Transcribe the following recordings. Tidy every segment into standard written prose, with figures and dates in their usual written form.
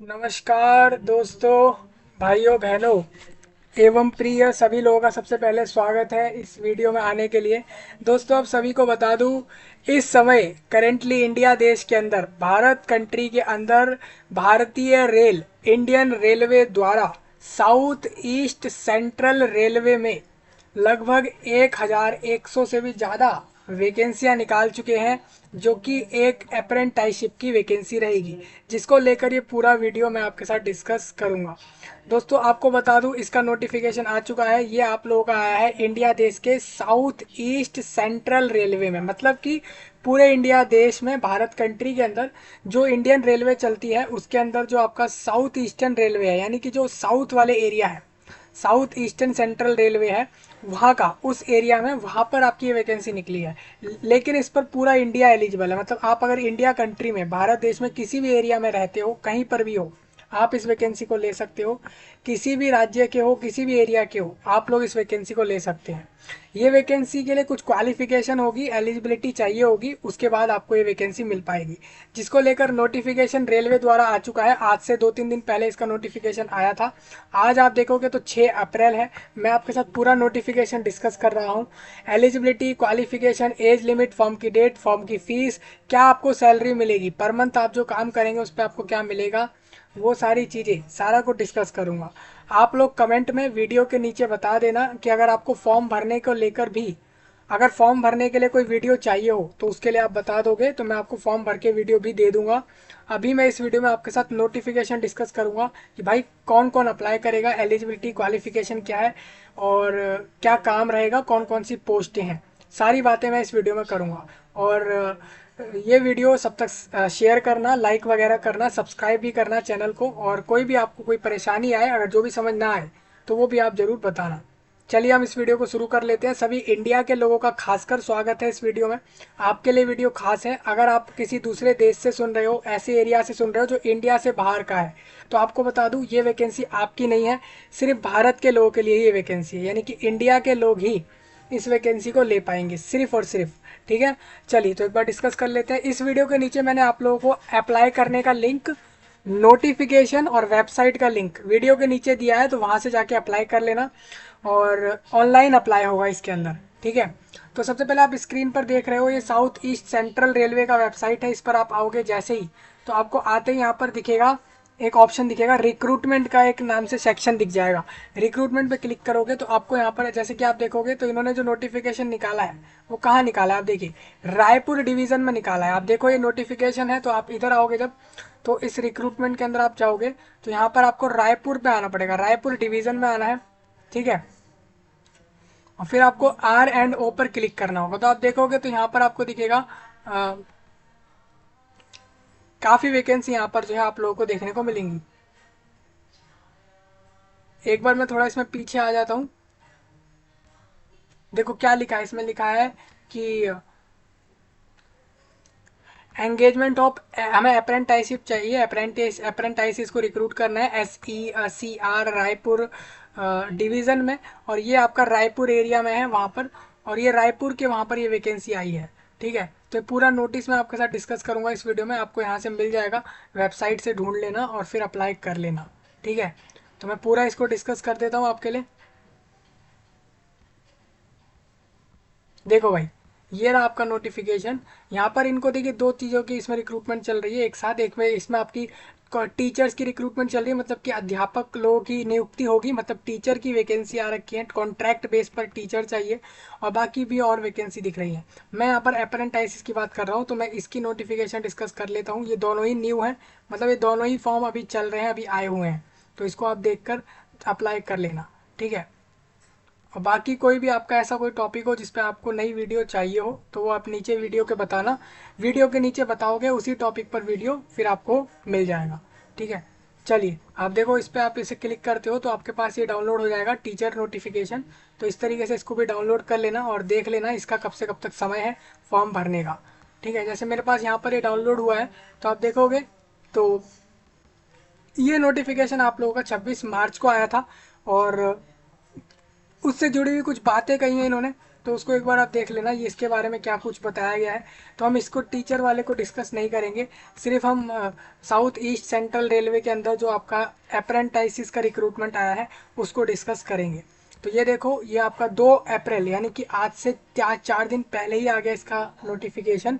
नमस्कार दोस्तों, भाइयों बहनों एवं प्रिय सभी लोगों का सबसे पहले स्वागत है इस वीडियो में आने के लिए। दोस्तों, आप सभी को बता दूं, इस समय करेंटली इंडिया देश के अंदर, भारत कंट्री के अंदर, भारतीय रेल, इंडियन रेलवे द्वारा साउथ ईस्ट सेंट्रल रेलवे में लगभग 1100 से भी ज़्यादा वैकेंसियां निकाल चुके हैं, जो कि एक अप्रेंटाइशिप की वैकेंसी रहेगी, जिसको लेकर ये पूरा वीडियो मैं आपके साथ डिस्कस करूंगा। दोस्तों, आपको बता दूं, इसका नोटिफिकेशन आ चुका है। ये आप लोगों का आया है इंडिया देश के साउथ ईस्ट सेंट्रल रेलवे में, मतलब कि पूरे इंडिया देश में, भारत कंट्री के अंदर जो इंडियन रेलवे चलती है उसके अंदर जो आपका साउथ ईस्टर्न रेलवे है, यानी कि जो साउथ वाले एरिया है, साउथ ईस्टर्न सेंट्रल रेलवे है, वहाँ का, उस एरिया में, वहाँ पर आपकी ये वैकेंसी निकली है। लेकिन इस पर पूरा इंडिया एलिजिबल है, मतलब आप अगर इंडिया कंट्री में, भारत देश में किसी भी एरिया में रहते हो, कहीं पर भी हो, आप इस वैकेंसी को ले सकते हो। किसी भी राज्य के हो, किसी भी एरिया के हो, आप लोग इस वैकेंसी को ले सकते हैं। ये वैकेंसी के लिए कुछ क्वालिफिकेशन होगी, एलिजिबिलिटी चाहिए होगी, उसके बाद आपको ये वैकेंसी मिल पाएगी, जिसको लेकर नोटिफिकेशन रेलवे द्वारा आ चुका है। आज से 2-3 दिन पहले इसका नोटिफिकेशन आया था। आज आप देखोगे तो 6 अप्रैल है। मैं आपके साथ पूरा नोटिफिकेशन डिस्कस कर रहा हूँ। Eligibility, qualification, age limit, form की डेट, फॉर्म की फीस, क्या आपको सैलरी मिलेगी, पर मंथ आप जो काम करेंगे उस पर आपको क्या मिलेगा, वो सारी चीज़ें, सारा को डिस्कस करूँगा। आप लोग कमेंट में वीडियो के नीचे बता देना कि अगर आपको फॉर्म भरने को लेकर भी, अगर फॉर्म भरने के लिए कोई वीडियो चाहिए हो तो उसके लिए आप बता दोगे, तो मैं आपको फॉर्म भर के वीडियो भी दे दूंगा। अभी मैं इस वीडियो में आपके साथ नोटिफिकेशन डिस्कस करूंगा कि भाई कौन कौन अप्लाई करेगा, एलिजिबिलिटी, क्वालिफिकेशन क्या है और क्या काम रहेगा, कौन कौन सी पोस्टें हैं, सारी बातें मैं इस वीडियो में करूंगा। और ये वीडियो सब तक शेयर करना, लाइक वगैरह करना, सब्सक्राइब भी करना चैनल को, और कोई भी आपको कोई परेशानी आए, अगर जो भी समझ ना आए तो वो भी आप ज़रूर बताना। चलिए हम इस वीडियो को शुरू कर लेते हैं। सभी इंडिया के लोगों का खासकर स्वागत है इस वीडियो में। आपके लिए वीडियो खास है। अगर आप किसी दूसरे देश से सुन रहे हो, ऐसे एरिया से सुन रहे हो जो इंडिया से बाहर का है, तो आपको बता दूं, ये वैकेंसी आपकी नहीं है, सिर्फ भारत के लोगों के लिए ये वैकेंसी है, यानी कि इंडिया के लोग ही इस वैकेंसी को ले पाएंगे, सिर्फ और सिर्फ। ठीक है, चलिए तो एक बार डिस्कस कर लेते हैं। इस वीडियो के नीचे मैंने आप लोगों को अप्लाई करने का लिंक, नोटिफिकेशन और वेबसाइट का लिंक वीडियो के नीचे दिया है, तो वहाँ से जाके अप्लाई कर लेना, और ऑनलाइन अप्लाई होगा इसके अंदर। ठीक है, तो सबसे पहले आप स्क्रीन पर देख रहे हो, ये साउथ ईस्ट सेंट्रल रेलवे का वेबसाइट है। इस पर आप आओगे जैसे ही, तो आपको आते ही यहाँ पर दिखेगा, एक ऑप्शन दिखेगा रिक्रूटमेंट का, एक नाम से सेक्शन दिख जाएगा। रिक्रूटमेंट पे क्लिक करोगे तो आपको यहाँ पर, जैसे कि आप देखोगे, तो इन्होंने जो नोटिफिकेशन निकाला है वो कहाँ निकाला है, आप देखिए, रायपुर डिवीज़न में निकाला है। आप देखो ये नोटिफिकेशन है, तो आप इधर आओगे जब, तो इस रिक्रूटमेंट के अंदर आप जाओगे, तो यहाँ पर आपको रायपुर पे आना पड़ेगा, रायपुर डिवीज़न में आना है। ठीक है, और फिर आपको R&O पर क्लिक करना होगा। तो आप देखोगे तो यहाँ पर आपको दिखेगा काफ़ी वैकेंसी यहाँ पर जो है आप लोगों को देखने को मिलेंगी। एक बार मैं थोड़ा इसमें पीछे आ जाता हूँ। देखो क्या लिखा है इसमें, लिखा है कि एंगेजमेंट ऑफ, हमें अप्रेंटाइशिप चाहिए, अप्रेंटाइसिस को रिक्रूट करना है, SECR रायपुर डिवीज़न में, और ये आपका रायपुर एरिया में है वहाँ पर, और ये रायपुर के वहाँ पर ये वैकेंसी आई है। ठीक है, तो पूरा नोटिस मैं आपके साथ डिस्कस करूँगा इस वीडियो में, आपको यहाँ से मिल जाएगा, वेबसाइट से ढूंढ लेना और फिर अप्लाई कर लेना। ठीक है, तो मैं पूरा इसको डिस्कस कर देता हूँ आपके लिए। देखो भाई, ये रहा आपका नोटिफिकेशन। यहाँ पर इनको देखिए, दो चीज़ों की इसमें रिक्रूटमेंट चल रही है एक साथ। एक में इसमें आपकी टीचर्स की रिक्रूटमेंट चल रही है, मतलब कि अध्यापक लोगों की नियुक्ति होगी, मतलब टीचर की वैकेंसी आ रखी है, कॉन्ट्रैक्ट बेस पर टीचर चाहिए, और बाकी भी और वैकेंसी दिख रही है। मैं यहाँ पर अप्रेंटाइसिस की बात कर रहा हूँ, तो मैं इसकी नोटिफिकेशन डिस्कस कर लेता हूँ। ये दोनों ही न्यू हैं, मतलब ये दोनों ही फॉर्म अभी चल रहे हैं, अभी आए हुए हैं, तो इसको आप देख कर अप्लाई कर लेना। ठीक है, और बाकी कोई भी आपका ऐसा कोई टॉपिक हो जिस पे आपको नई वीडियो चाहिए हो, तो वो आप नीचे वीडियो के बताना, वीडियो के नीचे बताओगे, उसी टॉपिक पर वीडियो फिर आपको मिल जाएगा। ठीक है, चलिए आप देखो, इस पर आप इसे क्लिक करते हो तो आपके पास ये डाउनलोड हो जाएगा, टीचर नोटिफिकेशन। तो इस तरीके से इसको भी डाउनलोड कर लेना और देख लेना इसका कब से कब तक समय है फॉर्म भरने का। ठीक है, जैसे मेरे पास यहाँ पर ये डाउनलोड हुआ है, तो आप देखोगे तो ये नोटिफिकेशन आप लोगों का 26 मार्च को आया था, और उससे जुड़ी हुई कुछ बातें कही हैं इन्होंने, तो उसको एक बार आप देख लेना, ये इसके बारे में क्या कुछ बताया गया है। तो हम इसको टीचर वाले को डिस्कस नहीं करेंगे, सिर्फ हम साउथ ईस्ट सेंट्रल रेलवे के अंदर जो आपका अप्रेंटाइसिस का रिक्रूटमेंट आया है उसको डिस्कस करेंगे। तो ये देखो, ये आपका 2 अप्रैल यानी कि आज से 4 दिन पहले ही आ गया इसका नोटिफिकेशन।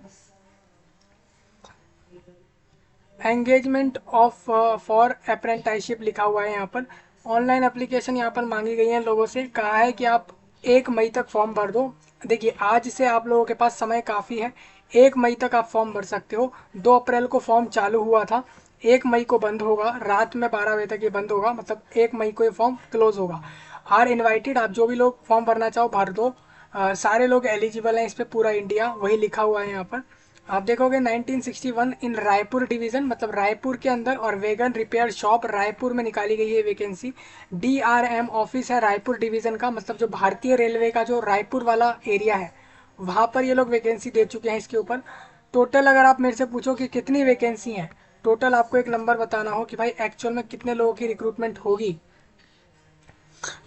एंगेजमेंट ऑफ फॉर अप्रेंटाइशिप लिखा हुआ है यहाँ पर। ऑनलाइन एप्लीकेशन यहाँ पर मांगी गई है लोगों से, कहा है कि आप 1 मई तक फॉर्म भर दो। देखिए आज से आप लोगों के पास समय काफ़ी है, 1 मई तक आप फॉर्म भर सकते हो। 2 अप्रैल को फॉर्म चालू हुआ था, 1 मई को बंद होगा, रात में 12 बजे तक ये बंद होगा, मतलब 1 मई को ये फॉर्म क्लोज होगा। आर इनवाइटेड, आप जो भी लोग फॉर्म भरना चाहो भर दो। सारे लोग एलिजिबल हैं इस पर, पूरा इंडिया, वही लिखा हुआ है यहाँ पर। आप देखोगे 1961 इन रायपुर डिवीजन, मतलब रायपुर के अंदर, और वेगन रिपेयर शॉप रायपुर में निकाली गई है वैकेंसी। DRM ऑफिस है रायपुर डिवीजन का, मतलब जो भारतीय रेलवे का जो रायपुर वाला एरिया है वहाँ पर ये लोग वैकेंसी दे चुके हैं इसके ऊपर। टोटल अगर आप मेरे से पूछो कि कितनी वैकेंसी हैं, टोटल आपको एक नंबर बताना हो कि भाई एक्चुअल में कितने लोगों की रिक्रूटमेंट होगी,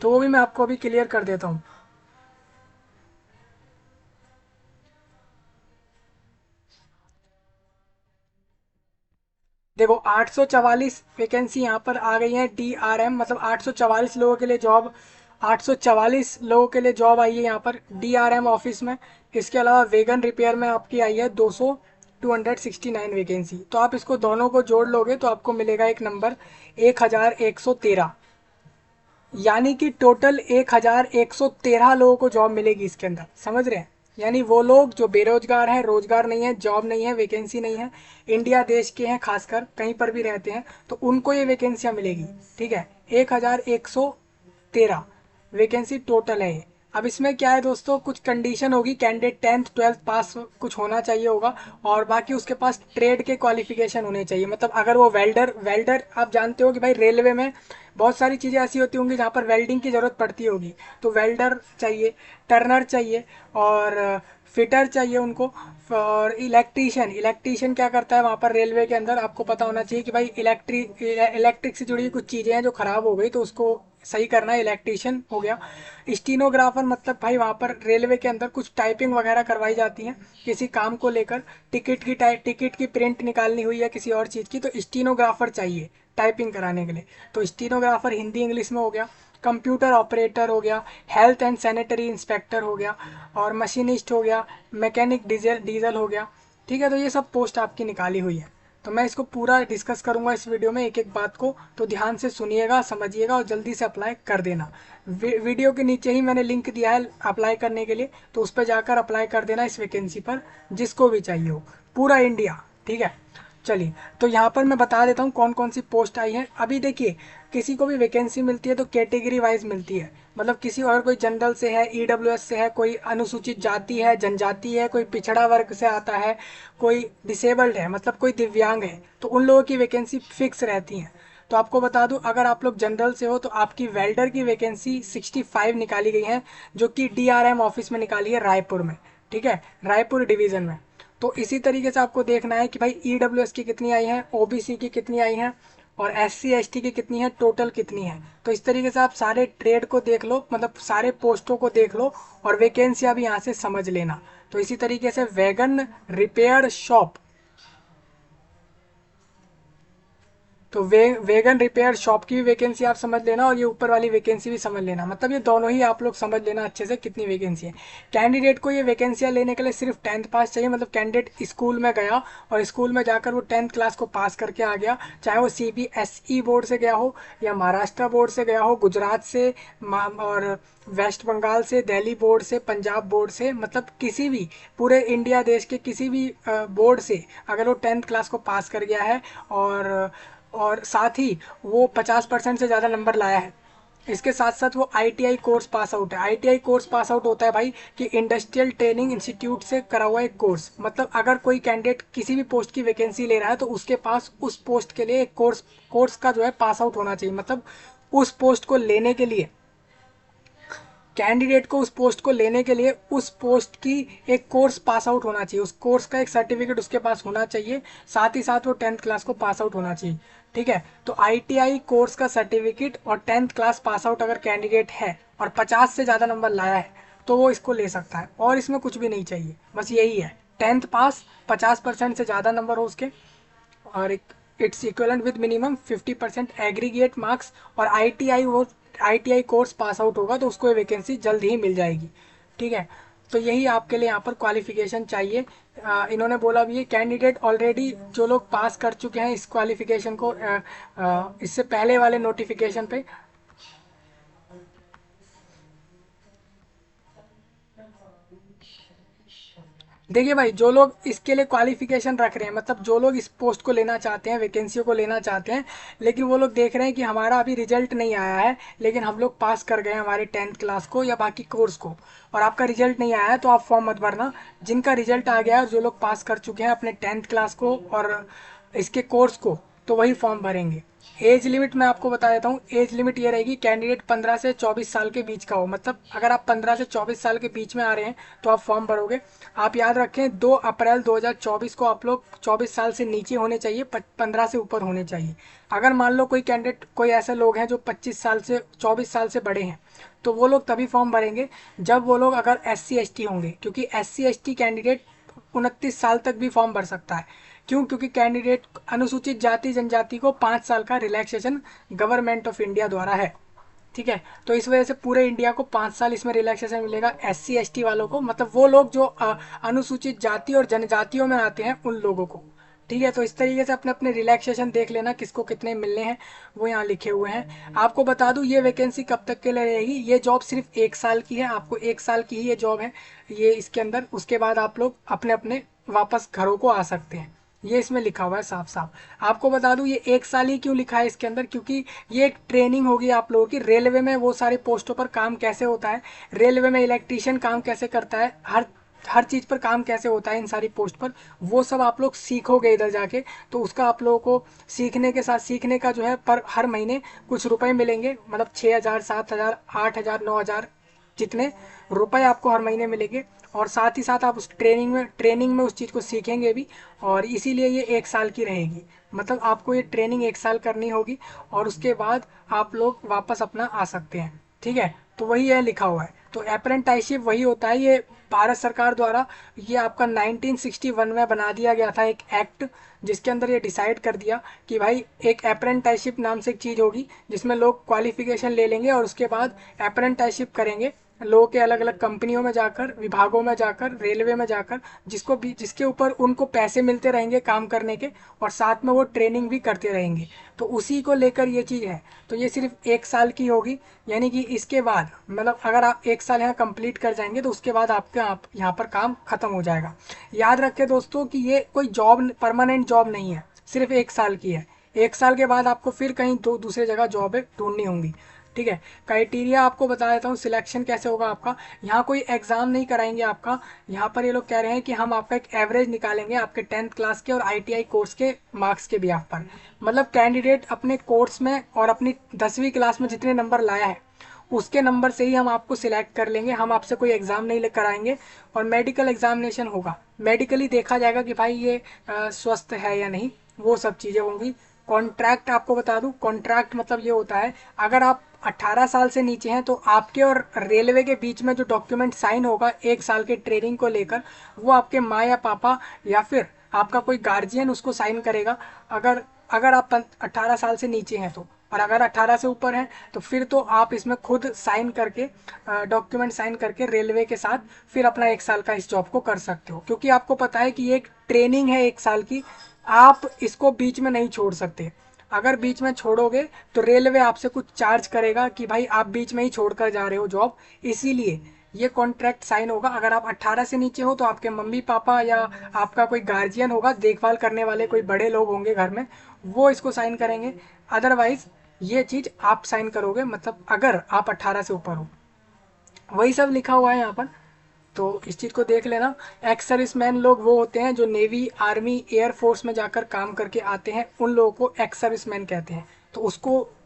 तो वो भी मैं आपको अभी क्लियर कर देता हूँ। देखो 844 वैकेंसी यहाँ पर आ गई है DRM, मतलब 844 लोगों के लिए जॉब, 844 लोगों के लिए जॉब आई है यहाँ पर DRM ऑफिस में। इसके अलावा वेगन रिपेयर में आपकी आई है 269 वैकेंसी। तो आप इसको दोनों को जोड़ लोगे तो आपको मिलेगा एक नंबर 1113, यानी कि टोटल 1113 लोगों को जॉब मिलेगी इसके अंदर, समझ रहे हैं। यानी वो लोग जो बेरोजगार हैं, रोजगार नहीं है, जॉब नहीं है, वैकेंसी नहीं है, इंडिया देश के हैं, खासकर कहीं पर भी रहते हैं, तो उनको ये वैकेंसियां मिलेगी। ठीक है, 1113 वैकेंसी टोटल है ये। अब इसमें क्या है दोस्तों, कुछ कंडीशन होगी, कैंडिडेट 10th 12th पास कुछ होना चाहिए होगा, और बाकी उसके पास ट्रेड के क्वालिफिकेशन होने चाहिए। मतलब अगर वो वेल्डर वेल्डर आप जानते हो कि भाई रेलवे में बहुत सारी चीज़ें ऐसी होती होंगी जहाँ पर वेल्डिंग की ज़रूरत पड़ती होगी, तो वेल्डर चाहिए, टर्नर चाहिए, और फिटर चाहिए उनको, और इलेक्ट्रीशियन। इलेक्ट्रीशियन क्या करता है वहाँ पर रेलवे के अंदर, आपको पता होना चाहिए कि भाई इलेक्ट्रिक से जुड़ी हुई कुछ चीज़ें हैं जो ख़राब हो गई तो उसको सही करना, इलेक्ट्रीशियन हो गया। स्टीनोग्राफर, मतलब भाई वहाँ पर रेलवे के अंदर कुछ टाइपिंग वगैरह करवाई जाती है किसी काम को लेकर, टिकट की प्रिंट निकालनी हुई है किसी और चीज़ की, तो स्टीनोग्राफर चाहिए टाइपिंग कराने के लिए। तो स्टीनोग्राफर हिंदी इंग्लिश में हो गया। कंप्यूटर ऑपरेटर हो गया, हेल्थ एंड सैनिटरी इंस्पेक्टर हो गया, और मशीनिस्ट हो गया, मैकेनिक डीजल डीजल हो गया। ठीक है, तो ये सब पोस्ट आपकी निकाली हुई है। तो मैं इसको पूरा डिस्कस करूंगा इस वीडियो में, एक एक बात को, तो ध्यान से सुनिएगा, समझिएगा और जल्दी से अप्लाई कर देना। वीडियो के नीचे ही मैंने लिंक दिया है अप्लाई करने के लिए, तो उस पर जाकर अप्लाई कर देना इस वैकेंसी पर, जिसको भी चाहिए हो, पूरा इंडिया। ठीक है, चलिए, तो यहाँ पर मैं बता देता हूँ कौन कौन सी पोस्ट आई है। अभी देखिए, किसी को भी वैकेंसी मिलती है तो कैटेगरी वाइज मिलती है, मतलब किसी और कोई जनरल से है, EWS से है, कोई अनुसूचित जाति है, जनजाति है, कोई पिछड़ा वर्ग से आता है, कोई डिसेबल्ड है, मतलब कोई दिव्यांग है, तो उन लोगों की वैकेंसी फिक्स रहती है। तो आपको बता दूं, अगर आप लोग जनरल से हो तो आपकी वेल्डर की वैकेंसी 65 निकाली गई है, जो कि DRM ऑफिस में निकाली है रायपुर में। ठीक है, रायपुर डिवीजन में। तो इसी तरीके से आपको देखना है कि भाई EWS की कितनी आई है, OBC की कितनी आई है, और SC ST की कितनी है, टोटल कितनी है। तो इस तरीके से आप सारे ट्रेड को देख लो, मतलब सारे पोस्टों को देख लो, और वैकेंसी भी यहाँ से समझ लेना। तो इसी तरीके से वैगन रिपेयर शॉप, तो वेगन रिपेयर शॉप की भी वैकेंसी आप समझ लेना, और ये ऊपर वाली वैकेंसी भी समझ लेना, मतलब ये दोनों ही आप लोग समझ लेना अच्छे से कितनी वैकेंसी है। कैंडिडेट को ये वैकेंसियाँ लेने के लिए सिर्फ 10th पास चाहिए, मतलब कैंडिडेट स्कूल में गया और स्कूल में जाकर वो 10th क्लास को पास करके आ गया, चाहे वो CBSE बोर्ड से गया हो, या महाराष्ट्र बोर्ड से गया हो, गुजरात से, और वेस्ट बंगाल से, दिल्ली बोर्ड से, पंजाब बोर्ड से, मतलब किसी भी पूरे इंडिया देश के किसी भी बोर्ड से अगर वो 10th क्लास को पास कर गया है, और साथ ही वो 50% से ज़्यादा नंबर लाया है, इसके साथ साथ वो ITI कोर्स पास आउट है। ITI कोर्स पास आउट होता है भाई कि इंडस्ट्रियल ट्रेनिंग इंस्टीट्यूट से करा हुआ एक कोर्स, मतलब अगर कोई कैंडिडेट किसी भी पोस्ट की वैकेंसी ले रहा है तो उसके पास उस पोस्ट के लिए एक कोर्स का जो है पास आउट होना चाहिए, मतलब उस पोस्ट को लेने के लिए, कैंडिडेट को उस पोस्ट को लेने के लिए उस पोस्ट की एक कोर्स पास आउट होना चाहिए, उस कोर्स का एक सर्टिफिकेट उसके पास होना चाहिए, साथ ही साथ वो 10th क्लास को पास आउट होना चाहिए। ठीक है, तो ITI कोर्स का सर्टिफिकेट और 10th क्लास पास आउट अगर कैंडिडेट है और 50 से ज़्यादा नंबर लाया है तो वो इसको ले सकता है। और इसमें कुछ भी नहीं चाहिए, बस यही है 10th पास, 50% से ज़्यादा नंबर हो उसके, और it's equivalent with minimum 50% aggregate marks, और आईटीआई, वो आईटीआई कोर्स पास आउट होगा तो उसको ये वैकेंसी जल्द ही मिल जाएगी। ठीक है, तो यही आपके लिए यहाँ पर क्वालिफिकेशन चाहिए। इन्होंने बोला भी है कैंडिडेट ऑलरेडी जो लोग पास कर चुके हैं इस क्वालिफिकेशन को, इससे पहले वाले नोटिफिकेशन पे, देखिए भाई, जो लोग इसके लिए क्वालिफिकेशन रख रहे हैं, मतलब जो लोग इस पोस्ट को लेना चाहते हैं, वैकेंसियों को लेना चाहते हैं, लेकिन वो लोग देख रहे हैं कि हमारा अभी रिजल्ट नहीं आया है, लेकिन हम लोग पास कर गए हैं हमारे 10th क्लास को या बाकी कोर्स को, और आपका रिजल्ट नहीं आया है, तो आप फॉर्म मत भरना। जिनका रिजल्ट आ गया है और जो लोग पास कर चुके हैं अपने 10th क्लास को और इसके कोर्स को, तो वही फॉर्म भरेंगे। एज लिमिट मैं आपको बता देता हूँ, एज लिमिट ये रहेगी कैंडिडेट 15 से 24 साल के बीच का हो, मतलब अगर आप 15 से 24 साल के बीच में आ रहे हैं तो आप फॉर्म भरोगे। आप याद रखें 2 अप्रैल 2024 को आप लोग 24 साल से नीचे होने चाहिए, 15 से ऊपर होने चाहिए। अगर मान लो कोई कैंडिडेट, कोई ऐसे लोग हैं जो 25 साल से 24 साल से बड़े हैं, तो वो लोग तभी फॉर्म भरेंगे जब वो लोग अगर SC ST होंगे, क्योंकि SC ST कैंडिडेट 29 साल तक भी फॉर्म भर सकता है। क्यों? क्योंकि कैंडिडेट अनुसूचित जाति जनजाति को 5 साल का रिलैक्सेशन गवर्नमेंट ऑफ इंडिया द्वारा है। ठीक है, तो इस वजह से पूरे इंडिया को 5 साल इसमें रिलैक्सेशन मिलेगा। SC ST वालों को, मतलब वो लोग जो अनुसूचित जाति और जनजातियों में आते हैं, उन लोगों को। ठीक है, तो इस तरीके से अपने अपने रिलैक्सेशन देख लेना किसको कितने मिलने हैं, वो यहाँ लिखे हुए हैं। आपको बता दूं ये वैकेंसी कब तक के लिए रहेगी, ये जॉब सिर्फ 1 साल की है, आपको 1 साल की ही ये जॉब है ये इसके अंदर। उसके बाद आप लोग अपने अपने वापस घरों को आ सकते हैं, ये इसमें लिखा हुआ है साफ साफ। आपको बता दूं ये 1 साल ही क्यों लिखा है इसके अंदर, क्योंकि ये एक ट्रेनिंग होगी आप लोगों की। रेलवे में वो सारी पोस्टों पर काम कैसे होता है, रेलवे में इलेक्ट्रीशियन काम कैसे करता है, हर चीज़ पर काम कैसे होता है इन सारी पोस्ट पर, वो सब आप लोग सीखोगे इधर जाके। तो उसका आप लोगों को सीखने के साथ, सीखने का जो है पर हर महीने कुछ रुपए मिलेंगे, मतलब 6,000 7,000 8,000 9,000 जितने रुपए आपको हर महीने मिलेंगे। और साथ ही साथ आप उस ट्रेनिंग में उस चीज़ को सीखेंगे भी, और इसीलिए ये 1 साल की रहेगी। मतलब आपको ये ट्रेनिंग 1 साल करनी होगी और उसके बाद आप लोग वापस अपना आ सकते हैं। ठीक है, तो वही है लिखा हुआ है। तो अप्रेंटाइशिप वही होता है, ये भारत सरकार द्वारा ये आपका 1961 में बना दिया गया था एक एक्ट, जिसके अंदर ये डिसाइड कर दिया कि भाई एक अप्रेंटाइशिप नाम से एक चीज़ होगी जिसमें लोग क्वालिफिकेशन ले लेंगे और उसके बाद अप्रेंटाइशिप करेंगे लोगों के अलग अलग कंपनियों में जाकर, विभागों में जाकर, रेलवे में जाकर, जिसको भी जिसके ऊपर उनको पैसे मिलते रहेंगे काम करने के, और साथ में वो ट्रेनिंग भी करते रहेंगे। तो उसी को लेकर ये चीज़ है। तो ये सिर्फ 1 साल की होगी, यानी कि इसके बाद मतलब अगर आप 1 साल यहाँ कंप्लीट कर जाएंगे तो उसके बाद आपके यहाँ पर काम खत्म हो जाएगा। याद रखें दोस्तों कि ये कोई जॉब, परमानेंट जॉब नहीं है, सिर्फ 1 साल की है। 1 साल के बाद आपको फिर कहीं दूसरे जगह जॉब ढूंढनी होंगी। ठीक है, क्राइटेरिया आपको बता देता हूँ सिलेक्शन कैसे होगा आपका। यहाँ कोई एग्जाम नहीं कराएंगे आपका, यहाँ पर ये लोग कह रहे हैं कि हम आपका एक एवरेज निकालेंगे आपके 10th क्लास के और ITI कोर्स के मार्क्स के बिहाफ पर। मतलब कैंडिडेट अपने कोर्स में और अपनी 10वीं क्लास में जितने नंबर लाया है उसके नंबर से ही हम आपको सिलेक्ट कर लेंगे, हम आपसे कोई एग्ज़ाम नहीं कराएंगे। और मेडिकल एग्जामिनेशन होगा, मेडिकली देखा जाएगा कि भाई ये स्वस्थ है या नहीं, वो सब चीज़ें होंगी। कॉन्ट्रैक्ट आपको बता दूं, कॉन्ट्रैक्ट मतलब ये होता है अगर आप 18 साल से नीचे हैं तो आपके और रेलवे के बीच में जो डॉक्यूमेंट साइन होगा 1 साल के ट्रेनिंग को लेकर, वो आपके माँ या पापा या फिर आपका कोई गार्जियन उसको साइन करेगा। अगर अगर आप 18 साल से नीचे हैं तो, और अगर 18 से ऊपर हैं तो फिर तो आप इसमें खुद साइन करके, डॉक्यूमेंट साइन करके रेलवे के साथ फिर अपना 1 साल का इस जॉब को कर सकते हो। क्योंकि आपको पता है कि ये एक ट्रेनिंग है 1 साल की, आप इसको बीच में नहीं छोड़ सकते। अगर बीच में छोड़ोगे तो रेलवे आपसे कुछ चार्ज करेगा कि भाई आप बीच में ही छोड़कर जा रहे हो जॉब, इसीलिए ये कॉन्ट्रैक्ट साइन होगा। अगर आप 18 से नीचे हो तो आपके मम्मी पापा या आपका कोई गार्जियन होगा, देखभाल करने वाले कोई बड़े लोग होंगे घर में, वो इसको साइन करेंगे। अदरवाइज ये चीज़ आप साइन करोगे, मतलब अगर आप 18 से ऊपर हो। वही सब लिखा हुआ है यहाँ पर, तो इस चीज़ को देख लेना। एक्स सर्विसमैन लोग वो होते हैं जो नेवी, आर्मी, एयरफोर्स में जाकर काम करके आते हैं, उन लोगों को एक्स सर्विसमैन कहते हैं। तो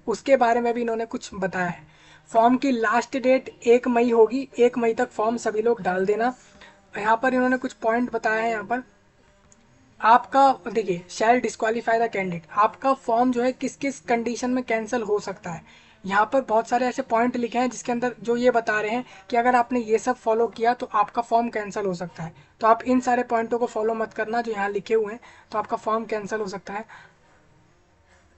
उसके बारे में भी इन्होंने कुछ बताया है। फॉर्म की लास्ट डेट 1 मई होगी, 1 मई तक फॉर्म सभी लोग डाल देना। यहाँ पर इन्होंने कुछ पॉइंट बताया है। यहाँ पर आपका देखिए, शैल डिस्क्वालीफाई द कैंडिडेट, आपका फॉर्म जो है किस किस कंडीशन में कैंसिल हो सकता है। यहाँ पर बहुत सारे ऐसे पॉइंट लिखे हैं जिसके अंदर जो ये बता रहे हैं कि अगर आपने ये सब फॉलो किया तो आपका फॉर्म कैंसिल हो सकता है। तो आप इन सारे पॉइंटों को फॉलो मत करना जो यहाँ लिखे हुए हैं, तो आपका फॉर्म कैंसिल हो सकता है।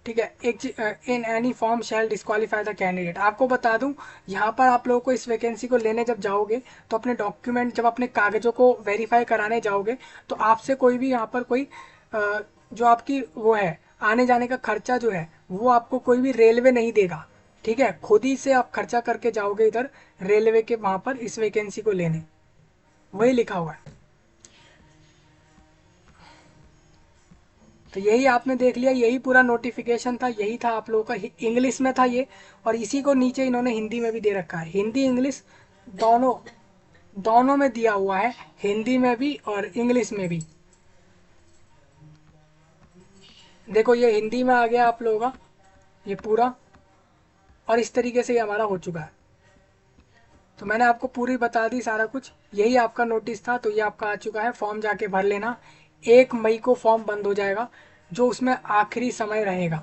ठीक है, एक in any form shell disqualify the candidate. आपको बता दूं, यहाँ पर आप लोगों को इस वैकेंसी को लेने जब जाओगे तो अपने डॉक्यूमेंट, जब अपने कागजों को वेरीफाई कराने जाओगे तो आपसे कोई भी यहाँ पर कोई जो आपकी वो है आने जाने का खर्चा जो है वो आपको कोई भी रेलवे नहीं देगा। ठीक है, खुद ही से आप खर्चा करके जाओगे इधर रेलवे के वहाँ पर इस वैकेंसी को लेने, वही लिखा हुआ है। तो यही आपने देख लिया, यही पूरा नोटिफिकेशन था, यही था आप लोगों का, इंग्लिश में था ये। और इसी को नीचे इन्होंने हिंदी में भी दे रखा है, हिंदी इंग्लिश दोनों दोनों में दिया हुआ है, हिंदी में भी और इंग्लिश में भी। देखो ये हिंदी में आ गया आप लोगों का ये पूरा, और इस तरीके से ये हमारा हो चुका है। तो मैंने आपको पूरी बता दी सारा कुछ, यही आपका नोटिस था, तो ये आपका आ चुका है। फॉर्म जाके भर लेना, 1 मई को फॉर्म बंद हो जाएगा, जो उसमें आखिरी समय रहेगा।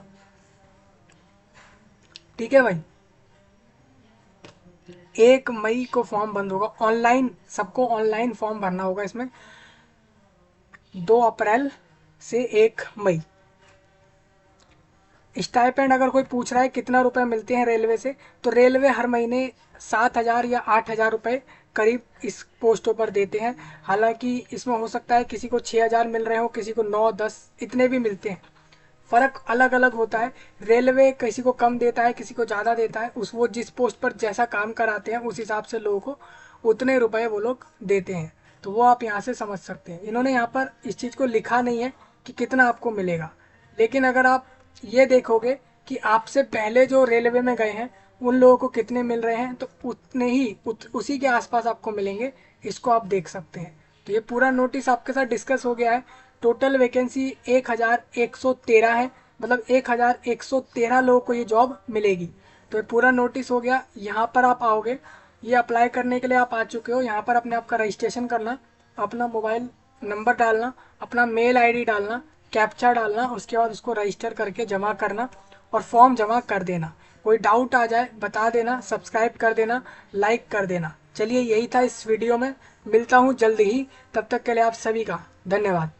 ठीक है भाई, 1 मई को फॉर्म बंद होगा। ऑनलाइन, सबको ऑनलाइन फॉर्म भरना होगा इसमें, 2 अप्रैल से 1 मई। स्टाइपेंड अगर कोई पूछ रहा है कितना रुपए मिलते हैं रेलवे से, तो रेलवे हर महीने 7,000 या 8,000 रुपये करीब इस पोस्टों पर देते हैं। हालांकि इसमें हो सकता है किसी को 6,000 मिल रहे हो, किसी को 9-10 इतने भी मिलते हैं। फ़र्क अलग अलग होता है, रेलवे किसी को कम देता है किसी को ज़्यादा देता है, उस वो जिस पोस्ट पर जैसा काम कराते हैं उस हिसाब से लोगों को उतने रुपए वो लोग देते हैं। तो वो आप यहाँ से समझ सकते हैं, इन्होंने यहाँ पर इस चीज़ को लिखा नहीं है कि कितना आपको मिलेगा। लेकिन अगर आप ये देखोगे कि आपसे पहले जो रेलवे में गए हैं उन लोगों को कितने मिल रहे हैं, तो उतने ही उसी के आसपास आपको मिलेंगे, इसको आप देख सकते हैं। तो ये पूरा नोटिस आपके साथ डिस्कस हो गया है। टोटल वैकेंसी 1,113 है, मतलब 1,113 लोगों को ये जॉब मिलेगी। तो ये पूरा नोटिस हो गया। यहाँ पर आप आओगे, ये अप्लाई करने के लिए आप आ चुके हो, यहाँ पर अपने आपका रजिस्ट्रेशन करना, अपना मोबाइल नंबर डालना, अपना मेल आईडी डालना, कैप्चा डालना, उसके बाद उसको रजिस्टर करके जमा करना और फॉर्म जमा कर देना। कोई डाउट आ जाए बता देना, सब्सक्राइब कर देना, लाइक कर देना। चलिए यही था इस वीडियो में, मिलता हूँ जल्द ही, तब तक के लिए आप सभी का धन्यवाद।